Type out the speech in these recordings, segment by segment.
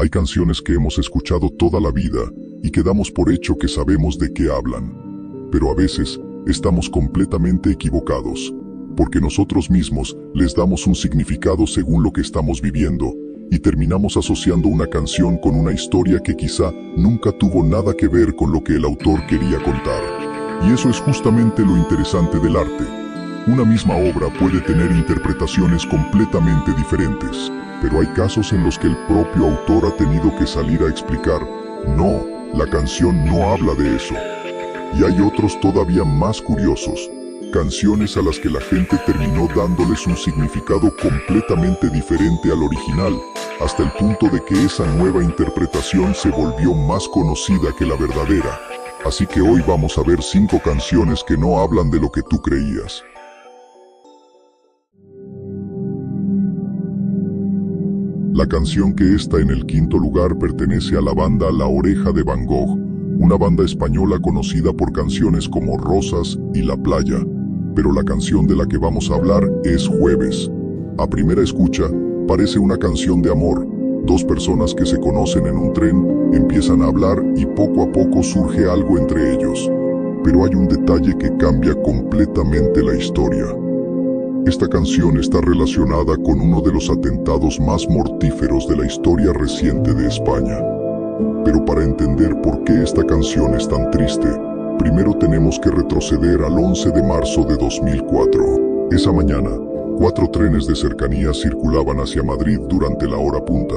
Hay canciones que hemos escuchado toda la vida y que damos por hecho que sabemos de qué hablan. Pero a veces estamos completamente equivocados, porque nosotros mismos les damos un significado según lo que estamos viviendo y terminamos asociando una canción con una historia que quizá nunca tuvo nada que ver con lo que el autor quería contar. Y eso es justamente lo interesante del arte. Una misma obra puede tener interpretaciones completamente diferentes, pero hay casos en los que el propio autor ha tenido que salir a explicar: no, la canción no habla de eso. Y hay otros todavía más curiosos, canciones a las que la gente terminó dándoles un significado completamente diferente al original, hasta el punto de que esa nueva interpretación se volvió más conocida que la verdadera. Así que hoy vamos a ver 5 canciones que no hablan de lo que tú creías. La canción que está en el quinto lugar pertenece a la banda La Oreja de Van Gogh, una banda española conocida por canciones como Rosas y La Playa, pero la canción de la que vamos a hablar es Jueves. A primera escucha, parece una canción de amor. Dos personas que se conocen en un tren empiezan a hablar y poco a poco surge algo entre ellos. Pero hay un detalle que cambia completamente la historia. Esta canción está relacionada con uno de los atentados más mortíferos de la historia reciente de España. Pero para entender por qué esta canción es tan triste, primero tenemos que retroceder al 11 de marzo de 2004. Esa mañana, 4 trenes de cercanías circulaban hacia Madrid durante la hora punta.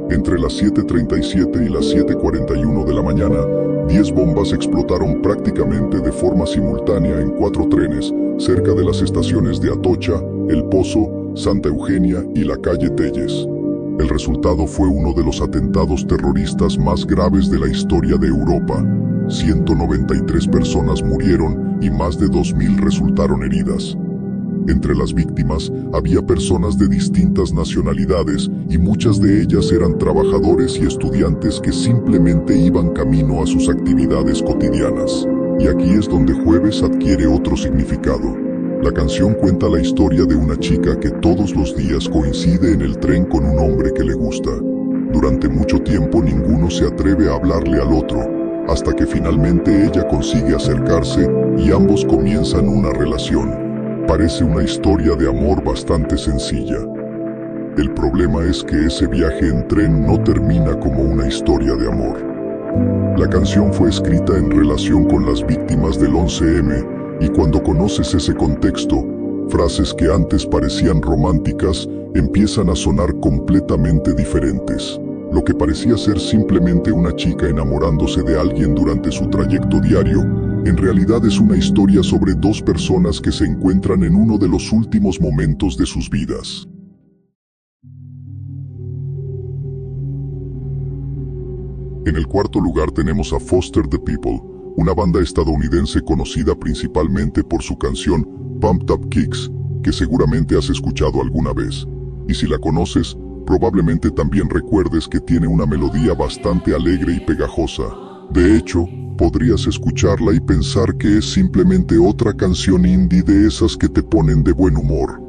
Entre las 7:37 y las 7:41 de la mañana, 10 bombas explotaron prácticamente de forma simultánea en 4 trenes, cerca de las estaciones de Atocha, El Pozo, Santa Eugenia y la calle Telles. El resultado fue uno de los atentados terroristas más graves de la historia de Europa. 193 personas murieron y más de 2.000 resultaron heridas. Entre las víctimas había personas de distintas nacionalidades y muchas de ellas eran trabajadores y estudiantes que simplemente iban camino a sus actividades cotidianas. Y aquí es donde Jueves adquiere otro significado. La canción cuenta la historia de una chica que todos los días coincide en el tren con un hombre que le gusta. Durante mucho tiempo ninguno se atreve a hablarle al otro, hasta que finalmente ella consigue acercarse y ambos comienzan una relación. Parece una historia de amor bastante sencilla. El problema es que ese viaje en tren no termina como una historia de amor. La canción fue escrita en relación con las víctimas del 11M, y cuando conoces ese contexto, frases que antes parecían románticas empiezan a sonar completamente diferentes. Lo que parecía ser simplemente una chica enamorándose de alguien durante su trayecto diario, en realidad es una historia sobre 2 personas que se encuentran en uno de los últimos momentos de sus vidas. En el cuarto lugar tenemos a Foster the People, una banda estadounidense conocida principalmente por su canción Pumped Up Kicks, que seguramente has escuchado alguna vez. Y si la conoces, probablemente también recuerdes que tiene una melodía bastante alegre y pegajosa. De hecho, podrías escucharla y pensar que es simplemente otra canción indie de esas que te ponen de buen humor.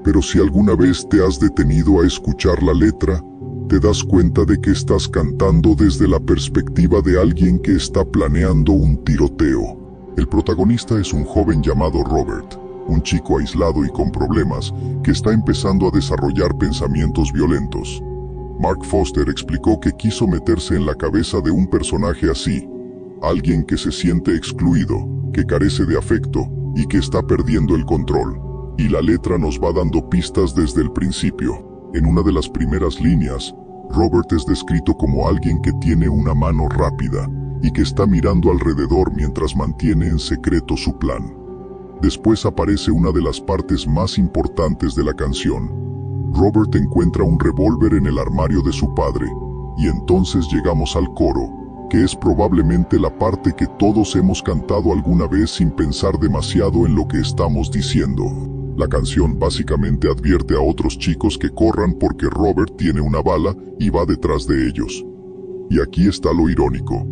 Pero si alguna vez te has detenido a escuchar la letra, te das cuenta de que estás cantando desde la perspectiva de alguien que está planeando un tiroteo. El protagonista es un joven llamado Robert, un chico aislado y con problemas, que está empezando a desarrollar pensamientos violentos. Mark Foster explicó que quiso meterse en la cabeza de un personaje así, alguien que se siente excluido, que carece de afecto y que está perdiendo el control. Y la letra nos va dando pistas desde el principio. En una de las primeras líneas, Robert es descrito como alguien que tiene una mano rápida y que está mirando alrededor mientras mantiene en secreto su plan. Después aparece una de las partes más importantes de la canción. Robert encuentra un revólver en el armario de su padre, y entonces llegamos al coro, que es probablemente la parte que todos hemos cantado alguna vez sin pensar demasiado en lo que estamos diciendo. La canción básicamente advierte a otros chicos que corran porque Robert tiene una bala y va detrás de ellos. Y aquí está lo irónico.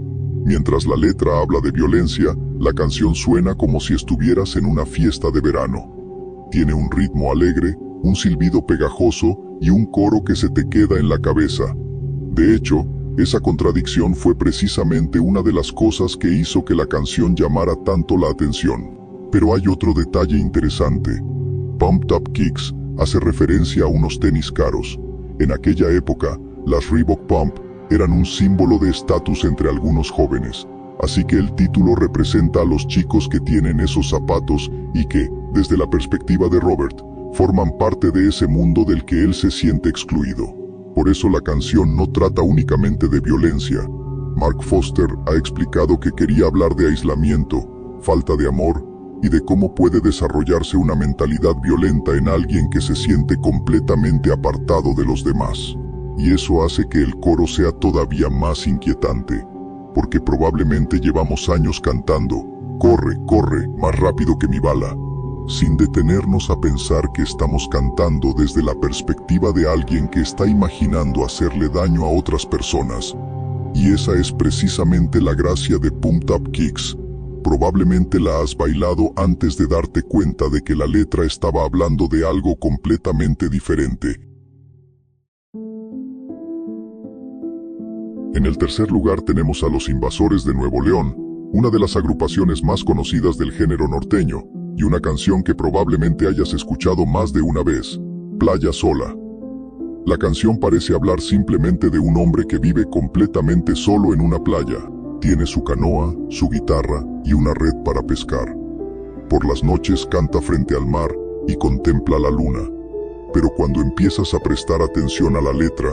Mientras la letra habla de violencia, la canción suena como si estuvieras en una fiesta de verano. Tiene un ritmo alegre, un silbido pegajoso y un coro que se te queda en la cabeza. De hecho, esa contradicción fue precisamente una de las cosas que hizo que la canción llamara tanto la atención. Pero hay otro detalle interesante. Pumped Up Kicks hace referencia a unos tenis caros. En aquella época, las Reebok Pump eran un símbolo de estatus entre algunos jóvenes. Así que el título representa a los chicos que tienen esos zapatos y que, desde la perspectiva de Robert, forman parte de ese mundo del que él se siente excluido. Por eso la canción no trata únicamente de violencia. Mark Foster ha explicado que quería hablar de aislamiento, falta de amor y de cómo puede desarrollarse una mentalidad violenta en alguien que se siente completamente apartado de los demás. Y eso hace que el coro sea todavía más inquietante, porque probablemente llevamos años cantando "Corre, corre, más rápido que mi bala", sin detenernos a pensar que estamos cantando desde la perspectiva de alguien que está imaginando hacerle daño a otras personas. Y esa es precisamente la gracia de Pumped Up Kicks. Probablemente la has bailado antes de darte cuenta de que la letra estaba hablando de algo completamente diferente. En el tercer lugar tenemos a Los Invasores de Nuevo León, una de las agrupaciones más conocidas del género norteño, y una canción que probablemente hayas escuchado más de una vez, Playa Sola. La canción parece hablar simplemente de un hombre que vive completamente solo en una playa. Tiene su canoa, su guitarra y una red para pescar. Por las noches canta frente al mar y contempla la luna. Pero cuando empiezas a prestar atención a la letra,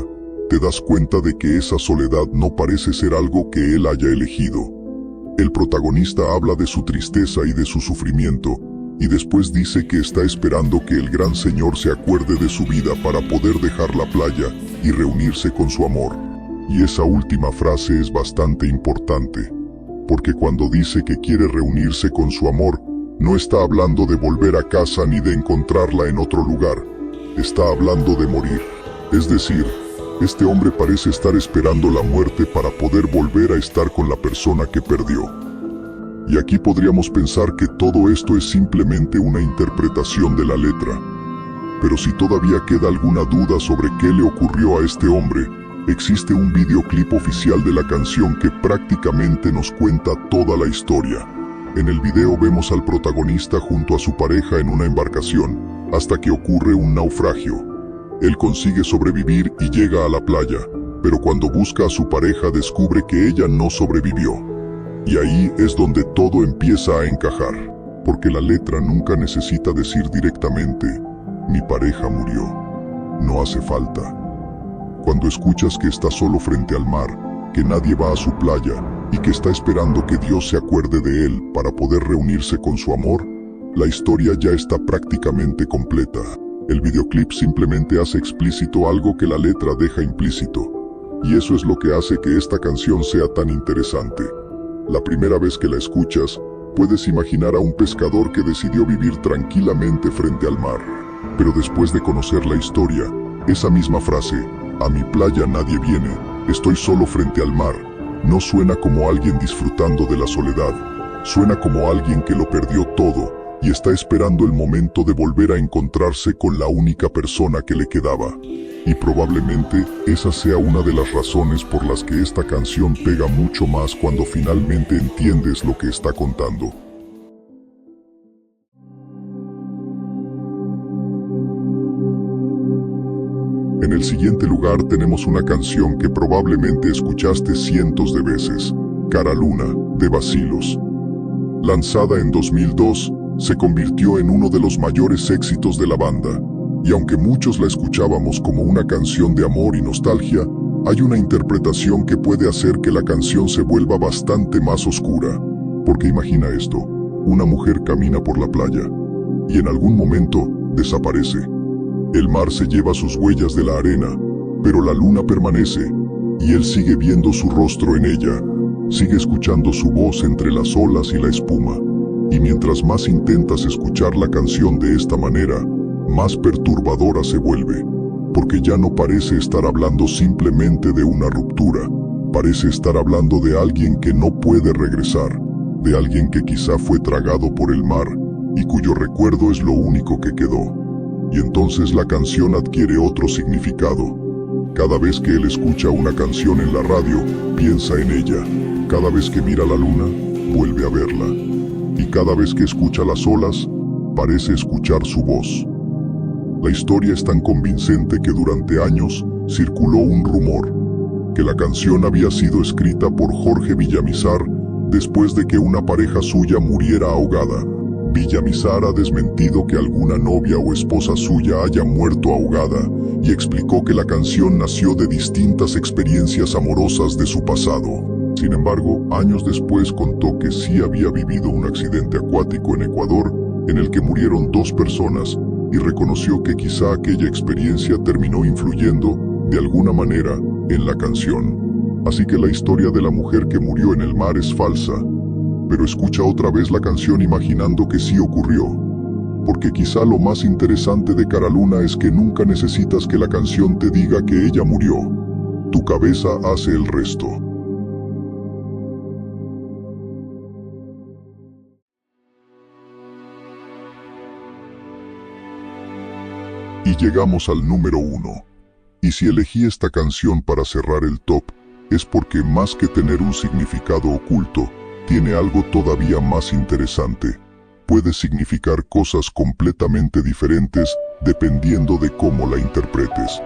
te das cuenta de que esa soledad no parece ser algo que él haya elegido. El protagonista habla de su tristeza y de su sufrimiento, y después dice que está esperando que el gran señor se acuerde de su vida para poder dejar la playa y reunirse con su amor. Y esa última frase es bastante importante, porque cuando dice que quiere reunirse con su amor, no está hablando de volver a casa ni de encontrarla en otro lugar, está hablando de morir. Es decir, este hombre parece estar esperando la muerte para poder volver a estar con la persona que perdió. Y aquí podríamos pensar que todo esto es simplemente una interpretación de la letra. Pero si todavía queda alguna duda sobre qué le ocurrió a este hombre, existe un videoclip oficial de la canción que prácticamente nos cuenta toda la historia. En el video vemos al protagonista junto a su pareja en una embarcación, hasta que ocurre un naufragio. Él consigue sobrevivir y llega a la playa, pero cuando busca a su pareja descubre que ella no sobrevivió. Y ahí es donde todo empieza a encajar, porque la letra nunca necesita decir directamente, "Mi pareja murió". No hace falta. Cuando escuchas que está solo frente al mar, que nadie va a su playa y que está esperando que Dios se acuerde de él para poder reunirse con su amor, la historia ya está prácticamente completa. El videoclip simplemente hace explícito algo que la letra deja implícito, y eso es lo que hace que esta canción sea tan interesante. La primera vez que la escuchas, puedes imaginar a un pescador que decidió vivir tranquilamente frente al mar. Pero después de conocer la historia, esa misma frase, "A mi playa nadie viene, estoy solo frente al mar", no suena como alguien disfrutando de la soledad, suena como alguien que lo perdió todo y está esperando el momento de volver a encontrarse con la única persona que le quedaba. Y probablemente esa sea una de las razones por las que esta canción pega mucho más cuando finalmente entiendes lo que está contando. En el siguiente lugar tenemos una canción que probablemente escuchaste cientos de veces, Cara Luna, de Bacilos. Lanzada en 2002, se convirtió en uno de los mayores éxitos de la banda. Y aunque muchos la escuchábamos como una canción de amor y nostalgia, hay una interpretación que puede hacer que la canción se vuelva bastante más oscura. Porque imagina esto, una mujer camina por la playa, y en algún momento, desaparece. El mar se lleva sus huellas de la arena, pero la luna permanece, y él sigue viendo su rostro en ella, sigue escuchando su voz entre las olas y la espuma. Y mientras más intentas escuchar la canción de esta manera, más perturbadora se vuelve, porque ya no parece estar hablando simplemente de una ruptura, parece estar hablando de alguien que no puede regresar, de alguien que quizá fue tragado por el mar, y cuyo recuerdo es lo único que quedó. Y entonces la canción adquiere otro significado. Cada vez que él escucha una canción en la radio, piensa en ella. Cada vez que mira la luna, vuelve a verla. Y cada vez que escucha las olas, parece escuchar su voz. La historia es tan convincente que durante años circuló un rumor, que la canción había sido escrita por Jorge Villamizar después de que una pareja suya muriera ahogada. Villamizar ha desmentido que alguna novia o esposa suya haya muerto ahogada y explicó que la canción nació de distintas experiencias amorosas de su pasado. Sin embargo, años después contó que sí había vivido un accidente acuático en Ecuador en el que murieron 2 personas y reconoció que quizá aquella experiencia terminó influyendo de alguna manera en la canción. Así que la historia de la mujer que murió en el mar es falsa, pero escucha otra vez la canción imaginando que sí ocurrió. Porque quizá lo más interesante de Cara Luna es que nunca necesitas que la canción te diga que ella murió. Tu cabeza hace el resto. Y llegamos al número 1. Y si elegí esta canción para cerrar el top, es porque más que tener un significado oculto, tiene algo todavía más interesante. Puede significar cosas completamente diferentes dependiendo de cómo la interpretes.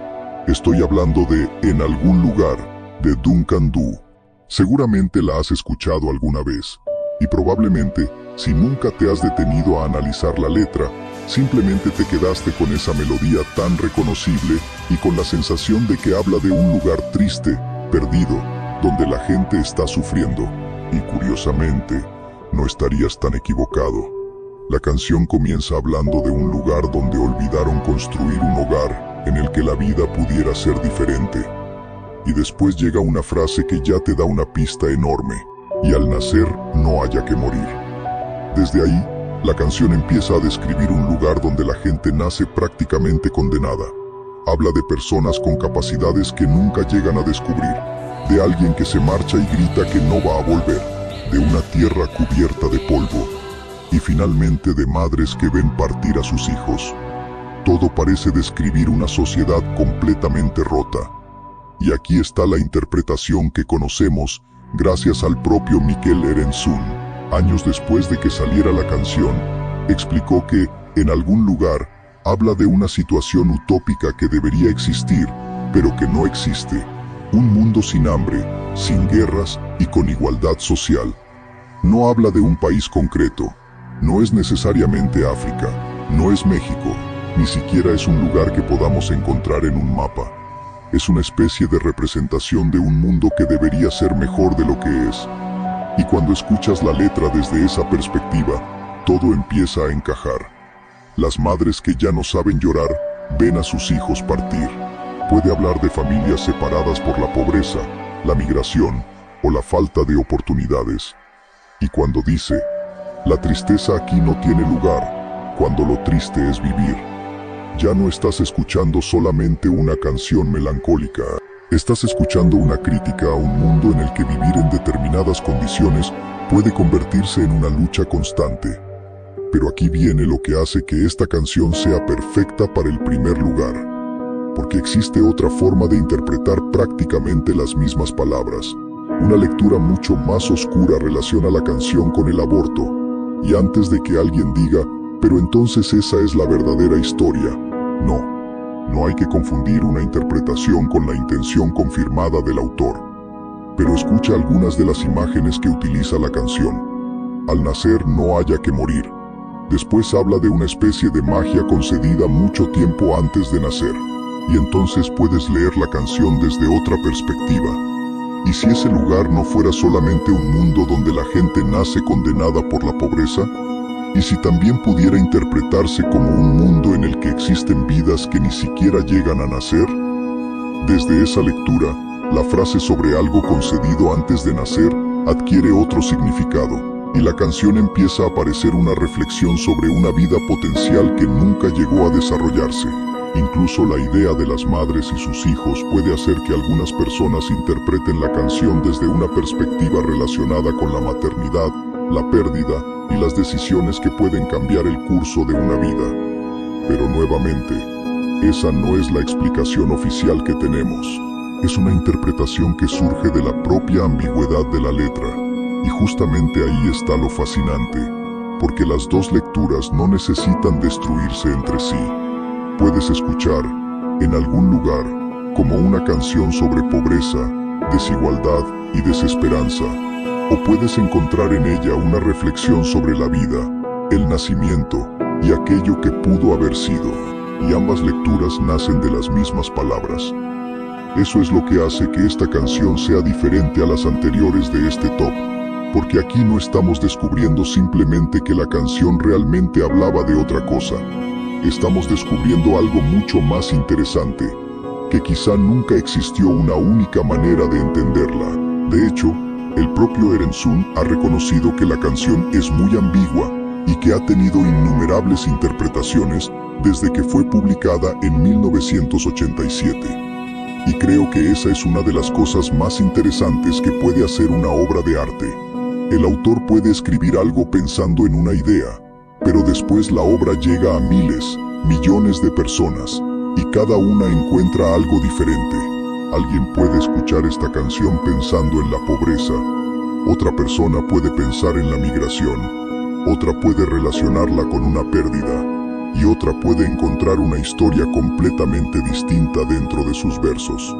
Estoy hablando de En algún lugar, de Duncan Du. Seguramente la has escuchado alguna vez. Y probablemente, si nunca te has detenido a analizar la letra, simplemente te quedaste con esa melodía tan reconocible y con la sensación de que habla de un lugar triste, perdido, donde la gente está sufriendo. Y curiosamente, no estarías tan equivocado. La canción comienza hablando de un lugar donde olvidaron construir un hogar en el que la vida pudiera ser diferente. Y después llega una frase que ya te da una pista enorme. Y al nacer no haya que morir. Desde ahí, la canción empieza a describir un lugar donde la gente nace prácticamente condenada. Habla de personas con capacidades que nunca llegan a descubrir, de alguien que se marcha y grita que no va a volver, de una tierra cubierta de polvo, y finalmente de madres que ven partir a sus hijos. Todo parece describir una sociedad completamente rota. Y aquí está la interpretación que conocemos gracias al propio Miquel Erentzun. Años después de que saliera la canción, explicó que, en algún lugar, habla de una situación utópica que debería existir, pero que no existe. Un mundo sin hambre, sin guerras y con igualdad social. No habla de un país concreto. No es necesariamente África, no es México, ni siquiera es un lugar que podamos encontrar en un mapa. Es una especie de representación de un mundo que debería ser mejor de lo que es. Y cuando escuchas la letra desde esa perspectiva, todo empieza a encajar. Las madres que ya no saben llorar, ven a sus hijos partir. Puede hablar de familias separadas por la pobreza, la migración o la falta de oportunidades. Y cuando dice, la tristeza aquí no tiene lugar, cuando lo triste es vivir. Ya no estás escuchando solamente una canción melancólica. Estás escuchando una crítica a un mundo en el que vivir en determinadas condiciones puede convertirse en una lucha constante. Pero aquí viene lo que hace que esta canción sea perfecta para el primer lugar. Porque existe otra forma de interpretar prácticamente las mismas palabras. Una lectura mucho más oscura relaciona la canción con el aborto. Y antes de que alguien diga, pero entonces esa es la verdadera historia. No hay que confundir una interpretación con la intención confirmada del autor. Pero escucha algunas de las imágenes que utiliza la canción. Al nacer no haya que morir. Después habla de una especie de magia concedida mucho tiempo antes de nacer. Y entonces puedes leer la canción desde otra perspectiva. ¿Y si ese lugar no fuera solamente un mundo donde la gente nace condenada por la pobreza? ¿Y si también pudiera interpretarse como un mundo en el que existen vidas que ni siquiera llegan a nacer? Desde esa lectura, la frase sobre algo concedido antes de nacer adquiere otro significado, y la canción empieza a aparecer una reflexión sobre una vida potencial que nunca llegó a desarrollarse. Incluso la idea de las madres y sus hijos puede hacer que algunas personas interpreten la canción desde una perspectiva relacionada con la maternidad, la pérdida y las decisiones que pueden cambiar el curso de una vida. Pero nuevamente, esa no es la explicación oficial que tenemos. Es una interpretación que surge de la propia ambigüedad de la letra. Y justamente ahí está lo fascinante, porque las dos lecturas no necesitan destruirse entre sí. Puedes escuchar, en algún lugar, como una canción sobre pobreza, desigualdad y desesperanza, o puedes encontrar en ella una reflexión sobre la vida, el nacimiento y aquello que pudo haber sido, y ambas lecturas nacen de las mismas palabras. Eso es lo que hace que esta canción sea diferente a las anteriores de este top, porque aquí no estamos descubriendo simplemente que la canción realmente hablaba de otra cosa. Estamos descubriendo algo mucho más interesante, que quizá nunca existió una única manera de entenderla. De hecho, el propio Erensun ha reconocido que la canción es muy ambigua y que ha tenido innumerables interpretaciones desde que fue publicada en 1987. Y creo que esa es una de las cosas más interesantes que puede hacer una obra de arte. El autor puede escribir algo pensando en una idea, pero después la obra llega a miles, millones de personas, y cada una encuentra algo diferente. Alguien puede escuchar esta canción pensando en la pobreza, otra persona puede pensar en la migración, otra puede relacionarla con una pérdida, y otra puede encontrar una historia completamente distinta dentro de sus versos.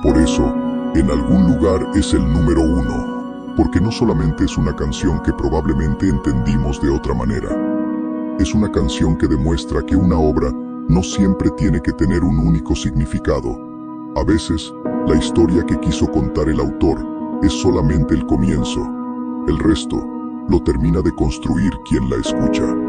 Por eso, en algún lugar es el número 1. Porque no solamente es una canción que probablemente entendimos de otra manera. Es una canción que demuestra que una obra no siempre tiene que tener un único significado. A veces, la historia que quiso contar el autor es solamente el comienzo. El resto lo termina de construir quien la escucha.